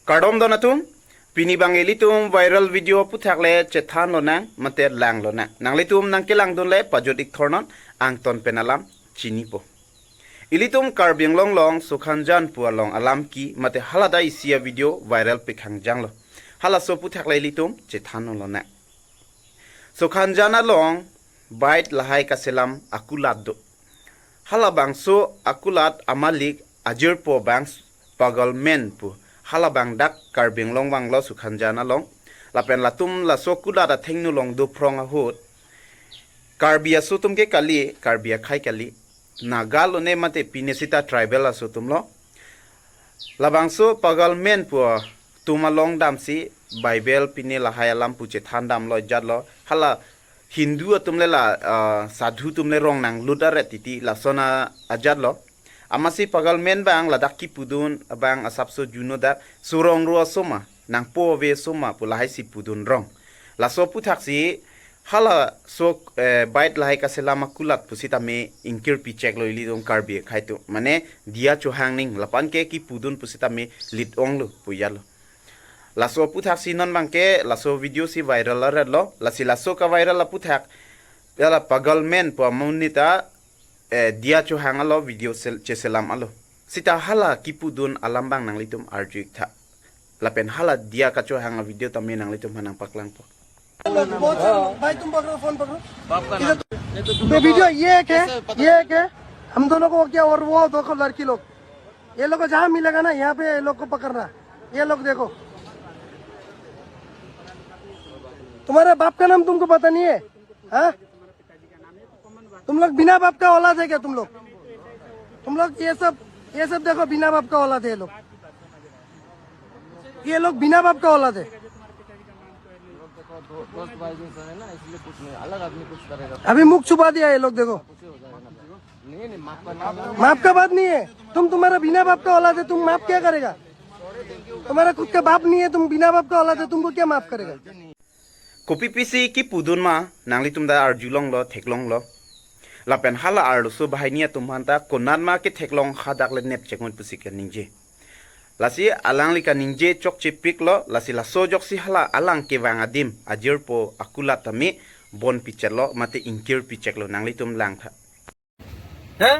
Kardom donatum pini bangelitum viral video puthakle chethan lona mate lang lona nanglitum nangkelang donle pajodik thornon angton penalam chini po ilitum karbing long long sukhanjan pualong alam ki mate halada isia video viral pikhang janglo hala so puthakle ilitum chethan lona sukhanjana long bait lahai kaselam akulat do hala bangso akulat amalik ajir po bangs pagal men pu hala bang dak karbing long wang lo sukhanjana long lapen latum la sokula da thengnu long do prong a hot karbia sutum ke kali karbia khai kali nagal ne mate pinesita tribal a sutum lo labang so pagal men pu tuma long dam si bible pine la hayalam pu che thandam lo jat lo hala hindu atum le la sadhu tum le rong nang ludare titi la sona ajat lo amasi pagal men bang ladak ki pudun bang asap so juno dak surong ruwa soma nang po ve soma pulahai si pudun rong la so puthak si hala so bait lahai ka selama kulat pusita me inkir pi check loili dong karbi khaitu mane dia chuhang ning lapan ke ki pudun pusita me lit ong lo puyalo la so puthak si non bang ke la so video si viral la lo la si la so ka viral la puthak la pagal men po munita dia cho hangalo video cheselam alo sita hala kipudun alambang nang litum arjuk tha lapen hala dia ka cho hanga video tamme nang litum hanang paklang po भाई तुम पकड़ो phone पकड़ो ये video ये है हम दोनों को क्या और वो दो लड़की लोग ये लोग को जहाँ मिलेगा ना यहाँ पे ये लोग को पकड़ना ये लोग देखो तुम्हारे बाप का नाम तुमको पता नहीं है हाँ तुम लोग बिना बाप का औलाद है क्या तुम लोग ये सब देखो बिना बाप का औलाद है ये लोग बिना बाप का औलाद है दोस्त भाई जैसा है ना इसलिए कुछ नहीं अलग आदमी कुछ करेगा अभी मुख छुपा दिया ये लोग देखो नहीं माफ का बात नहीं है तुम्हारा बिना बाप का औलाद है तुम माफ क्या करेगा तुम्हारा खुद का बाप नहीं है तुम बिना बाप का औलाद है तुमको क्या माफ करेगा kopi pisi ki pudun ma nang litum da arjulong lo theklong lo lapen hala arlo so bahainia tumhanta konan ma ke theklong khadak le nep chekon pusika ningje lasi alang lika ningje chok chipik lo lasi la so jok si hala alang ke wang adim ajir po akula tami bon pichar lo mate inkir pichek lo nang litum lang tha হ্যাঁ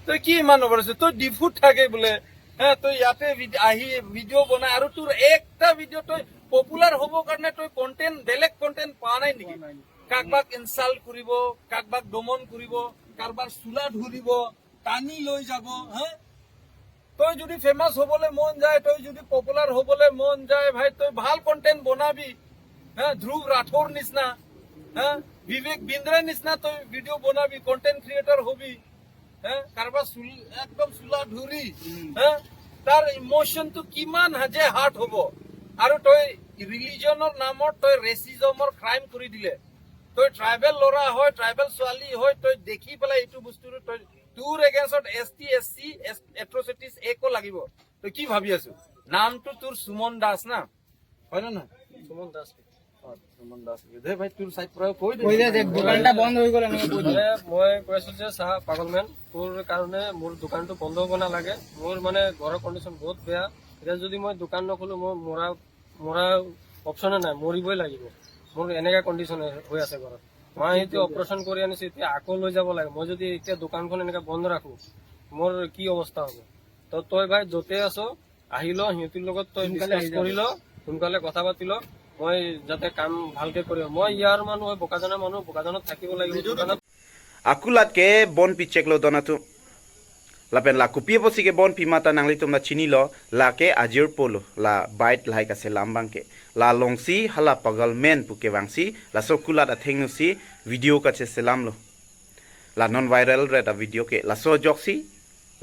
তই কি মানুহ কৰিছ তই ডিফুট থাকে বোলে হ্যাঁ তই ইয়াতে আহি ভিডিঅ' বনাই আৰু তোৰ একটা ভিডিঅ' তই পপুলাৰ হ'ব কাৰণে তই কণ্টেণ্ট বেলেগ কণ্টেণ্ট পোৱা নাই নেকি কাকবাক ইনচাল্ট কৰিব কাকবাক দমন কৰিব কাৰোবাৰ চুলা ধৰিব টানি লৈ যাব হ্যাঁ তই যদি ফেমাস হ'বলৈ মন যায় তই যদি পপুলাৰ হ'বলৈ মন যায় ভাই তই ভাল কণ্টেণ্ট বনাবি হ্যাঁ ধ্ৰুৱ ৰাঠৌৰ নিচিনা হ্যাঁ বিবেক বিন্দ্ৰাৰ নিচিনা তই ভিডিঅ' বনাবি কণ্টেণ্ট ক্ৰিয়েটৰ হবি হ্যাঁ কাৰোবাৰ একদম চুলা ধৰি হ্যাঁ তাৰ ইমোশনটো কিমান হাজে হাৰ্ট হ'ব আৰু তই ৰিলিজনৰ নামত তই ৰেচিজমৰ ক্ৰাইম কৰি দিলে তই ট্ৰাইবেল ল'ৰা হয় ট্ৰাইবেল ছোৱালী হয় তই দেখি পেলাই এইটো বস্তুটো তই তোৰ এগেইনষ্টত ST SC এট্ৰচিটিজ একো লাগিব তই কি ভাবি আছো নামটো তোৰ সুমন দাস না হয় না নহয় সুমন দাস সুমন দাস দে ভাই তোৰ সাইড পৰা কৈ দে দোকানটা বন্ধ হৈ গ'ল এনেকৈ কৈ দে মই কৈছো যে চাহ পাগলমেন তোৰ কাৰণে মোৰ দোকানটো বন্ধ হ'ব নালাগে মোৰ মানে ঘৰৰ কণ্ডিশ্যন বহুত বেয়া এতিয়া যদি মই দোকান নখোলো মই মৰা অপশ্যনে নাই মৰিবই লাগিব মোৰ এনেকুৱা কণ্ডিশ্যন হৈ আছে ঘৰত মই সেইটো অপাৰেশ্যন কৰি আনিছো এতিয়া আকৌ লৈ যাব লাগে মই যদি এতিয়া দোকানখন এনেকৈ বন্ধ ৰাখো মোৰ কি অৱস্থা হ'ব তই ভাই য'তে আছ আহি ল সিহঁতৰ লগত তই ডিছকাছ কৰি ল সোনকালে কথা পাতি ল মই যাতে কাম ভালকে কৰিম মই ইয়াৰ মানুহ হয় বোকাজানত থাকিব লাগিব দোকানত akulat ke bon pichek lo donatu lapen la kopi posi ke bon pimata nang litum na chini lo la ke ajir polo la bait lai ka selam bang ke la longsi hala pagal men pu ke wangsi la sokulat a thengnu si video ka che selam lo la non viral re da video ke la so joksi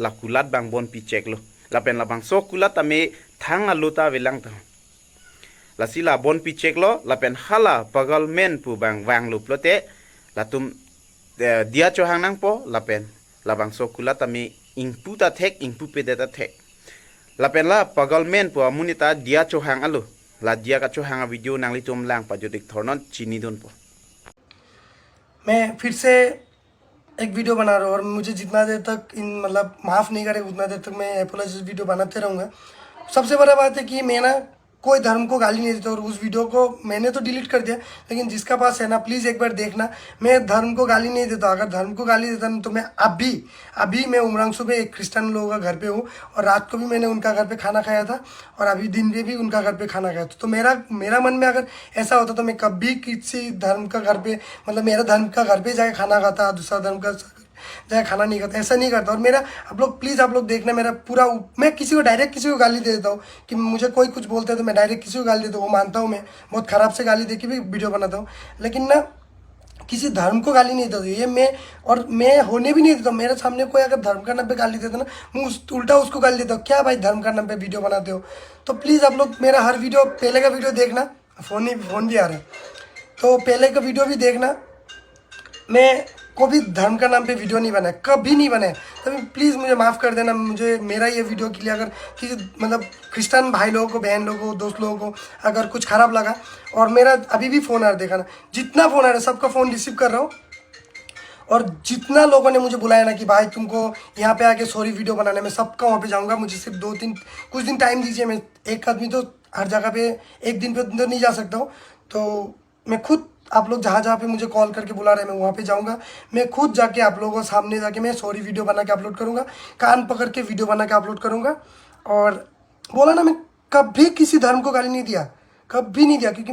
la kulat bang bon pichek lo lapen la bang sokulat ame thang aluta velang ta la sila bon pichek lo lapen hala pagal men pu bang wang lo plote la tum dia cho hang nang po lapen labang sokula tami ingpu ta thek ingpu pe data thek lapen la pagal men po amunita dia cho hang alu la dia ka cho hang video nang li tum lang pa jodik thornon chini don po मैं फिर से एक video बना रहा हूँ और मुझे जितना देर तक इन मतलब माफ़ नहीं करे उतना देर तक मैं एपोलॉजी वीडियो बनाते रहूँगा सबसे बड़ा बात है कि मैं ना कोई धर्म को गाली नहीं देता, और उस वीडियो को मैंने तो डिलीट कर दिया, लेकिन जिसका पास है ना प्लीज़ एक बार देखना। मैं धर्म को गाली नहीं देता, अगर धर्म को गाली देता ना तो मैं अभी मैं उमरांसू में एक क्रिश्चियन लोगों का घर पे हूँ, और रात को भी मैंने उनका घर पे खाना खाया था, और अभी दिन में भी उनका घर पे खाना खाया था। तो मेरा मन में अगर ऐसा होता तो मैं कभी किसी धर्म का घर पे, मतलब मेरा धर्म का घर पे जाके खाना खाता, दूसरा धर्म का जाए खाना नहीं करता, ऐसा नहीं करता। और मेरा आप लोग प्लीज़ आप लोग देखना, मेरा पूरा, मैं किसी को डायरेक्ट किसी को गाली दे देता हूँ कि मुझे कोई कुछ बोलते हैं तो मैं डायरेक्ट किसी को गाली देता हूँ, वो मानता हूँ, मैं बहुत ख़राब से गाली दे के भी वीडियो बनाता हूँ, लेकिन ना किसी धर्म को गाली नहीं देता ये मैं होने भी नहीं देता। मेरे सामने कोई अगर धर्म का नाम पे गाली देता ना, मैं उल्टा उसको गाली देता हूँ, क्या भाई धर्म का नाम पे वीडियो बनाते हो। तो प्लीज़ आप लोग मेरा हर वीडियो, पहले का वीडियो देखना, फ़ोन भी आ रहा है, तो पहले का वीडियो भी देखना। मैं को भी धर्म का नाम पे वीडियो नहीं बनाया, कभी नहीं बनाया, तभी प्लीज़ मुझे माफ़ कर देना। मुझे मेरा ये वीडियो के लिए अगर किसी मतलब क्रिश्चियन भाई लोगों को, बहन लोगों को, दोस्त लोगों को अगर कुछ ख़राब लगा, और मेरा अभी भी फ़ोन आ रहा है, देखा ना जितना फ़ोन आ रहा है सबका फ़ोन रिसीव कर रहा हूँ, और जितना लोगों ने मुझे बुलाया ना कि भाई तुमको यहाँ पे आके सॉरी वीडियो बनाने में, सबका वहाँ पे जाऊँगा। मुझे सिर्फ कुछ दिन टाइम दीजिए, मैं एक आदमी तो हर जगह पे एक दिन पे तो नहीं जा सकता हूँ, तो मैं खुद आप लोग जहाँ पे मुझे कॉल करके बुला रहे हैं मैं वहाँ पे जाऊँगा। मैं खुद जाके आप लोगों के सामने जाके मैं सॉरी वीडियो बना के अपलोड करूँगा, कान पकड़ के वीडियो बना के अपलोड करूँगा। और बोला ना, मैं कभी किसी धर्म को गाली नहीं दिया, कभी नहीं दिया, क्योंकि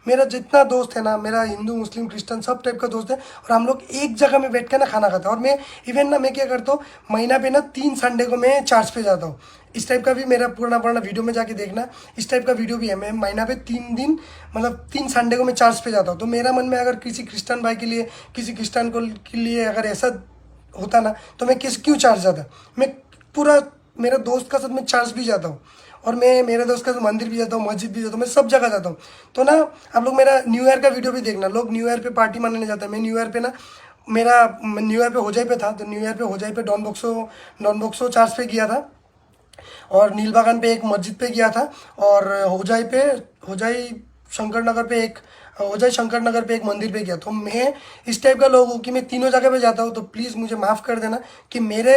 मेरा जितना दोस्त है ना, मेरा हिंदू मुस्लिम क्रिश्चियन सब टाइप का दोस्त है, और हम लोग एक जगह में बैठ के ना खाना खाता है। और मैं इवन ना मैं क्या करता हूँ, महीना पे ना 3 संडे को मैं चर्च पे जाता हूँ। इस टाइप का भी मेरा पुराना वीडियो में जाके देखना, इस टाइप का वीडियो भी है। मैं महीना पे 3 दिन मतलब 3 संडे को मैं चर्च पे जाता हूँ। तो मेरा मन में अगर किसी क्रिश्चियन भाई के लिए, किसी क्रिश्चियन के लिए अगर ऐसा होता ना, तो मैं क्यों चर्च जाता। मैं पूरा मेरा दोस्त का साथ मैं चर्च भी जाता हूँ, और मैं मेरे दोस्त का मंदिर भी जाता हूँ, मस्जिद भी जाता हूँ, मैं सब जगह जाता हूँ। तो ना आप लोग मेरा न्यू ईयर का वीडियो भी देखना। लोग न्यू ईयर पे पार्टी मनाने जाते हैं, मैं न्यू ईयर पे ना, मेरा न्यू ईयर पे होजाई पे था, तो न्यू ईयर पे होजाई पे डॉन बॉक्सो चर्च पे गया था, और नीलबागान पे एक मस्जिद पे गया था, और होजाई शंकर नगर पे एक मंदिर पे गया। तो मैं इस टाइप का लोग हूँ कि मैं तीनों जगह पे जाता हूँ। तो प्लीज़ मुझे माफ़ कर देना कि मेरे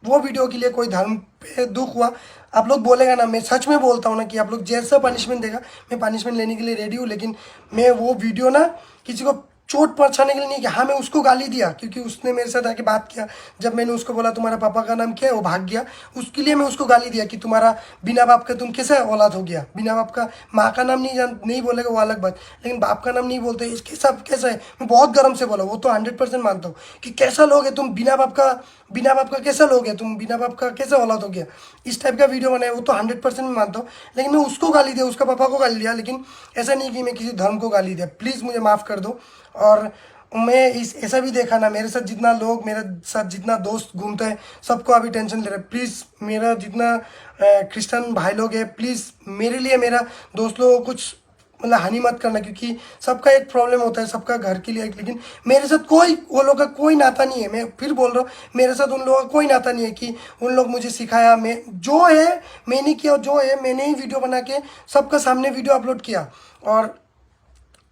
वो वीडियो के लिए कोई धर्म पे दुख हुआ। आप लोग बोलेगा ना, मैं सच में बोलता हूँ ना कि आप लोग जैसा पनिशमेंट देगा मैं पनिशमेंट लेने के लिए रेडी हूँ, लेकिन मैं वो वीडियो ना किसी को चोट पहुंचाने के लिए नहीं किया। हाँ, मैं उसको गाली दिया क्योंकि उसने मेरे साथ आके बात किया। जब मैंने उसको बोला तुम्हारा पापा का नाम क्या है, वो भाग गया, उसके लिए मैं उसको गाली दिया कि तुम्हारा बिना बाप का तुम कैसे औलाद हो गया। बिना बाप का, माँ का नाम नहीं बोलेगा वो अलग बात, लेकिन बाप का नाम नहीं बोलते, इसके सब कैसा है। मैं बहुत गर्म से बोला, वो तो 100% मानता हूँ कि कैसा लोग है तुम, बिना बाप का कैसा लोग है तुम, बिना बाप का कैसे औलाद हो गया। इस टाइप का वीडियो बनाया, वो तो 100% मैं मानता हूँ, लेकिन मैं उसको गाली दिया, उसका पापा को गाली दिया, लेकिन ऐसा नहीं कि मैं किसी धर्म को गाली दिया। प्लीज़ मुझे माफ़ कर दो। और मैं ऐसा भी देखा ना, मेरे साथ जितना दोस्त घूमता है सबको अभी टेंशन ले रहा है। प्लीज़ मेरा जितना क्रिश्चियन भाई लोग है, प्लीज़ मेरे लिए, मेरा दोस्त लोगों को कुछ मतलब हानि मत करना, क्योंकि सबका एक प्रॉब्लम होता है, सबका घर के लिए। लेकिन मेरे साथ वो लोग का कोई नाता नहीं है। मैं फिर बोल रहा हूँ, मेरे साथ उन लोगों का कोई नाता नहीं है कि उन लोग मुझे सिखाया। मैं जो है मैंने किया, जो है मैंने ही वीडियो बना के सबका सामने वीडियो अपलोड किया। और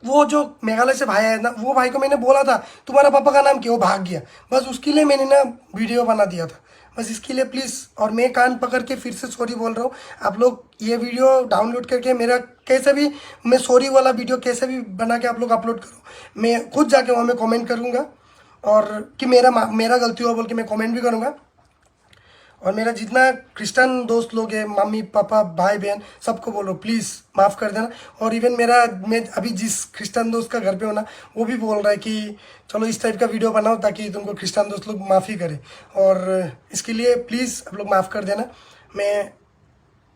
वो जो मेघालय से भाई है ना, वो भाई को मैंने बोला था तुम्हारा पापा का नाम क्या, वो भाग गया, बस उसके लिए मैंने ना वीडियो बना दिया था, बस इसके लिए प्लीज़। और मैं कान पकड़ के फिर से सॉरी बोल रहा हूँ। आप लोग ये वीडियो डाउनलोड करके मेरा कैसे भी, मैं सॉरी वाला वीडियो कैसे भी बना के आप लोग अपलोड करो। मैं खुद जाके वहाँ में कमेंट करूँगा, और कि मेरा गलती हुआ बोल के मैं कमेंट भी करूँगा। और मेरा जितना क्रिश्चियन दोस्त लोग हैं, मम्मी पापा भाई बहन, सबको बोलो प्लीज़ माफ़ कर देना। और इवन मैं अभी जिस क्रिश्चियन दोस्त का घर पे हूँ ना, वो भी बोल रहा है कि चलो इस टाइप का वीडियो बनाओ ताकि तुमको क्रिश्चियन दोस्त लोग माफ़ी करें। और इसके लिए प्लीज़ आप लोग माफ़ कर देना, मैं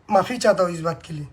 माफ़ी चाहता हूँ इस बात के लिए।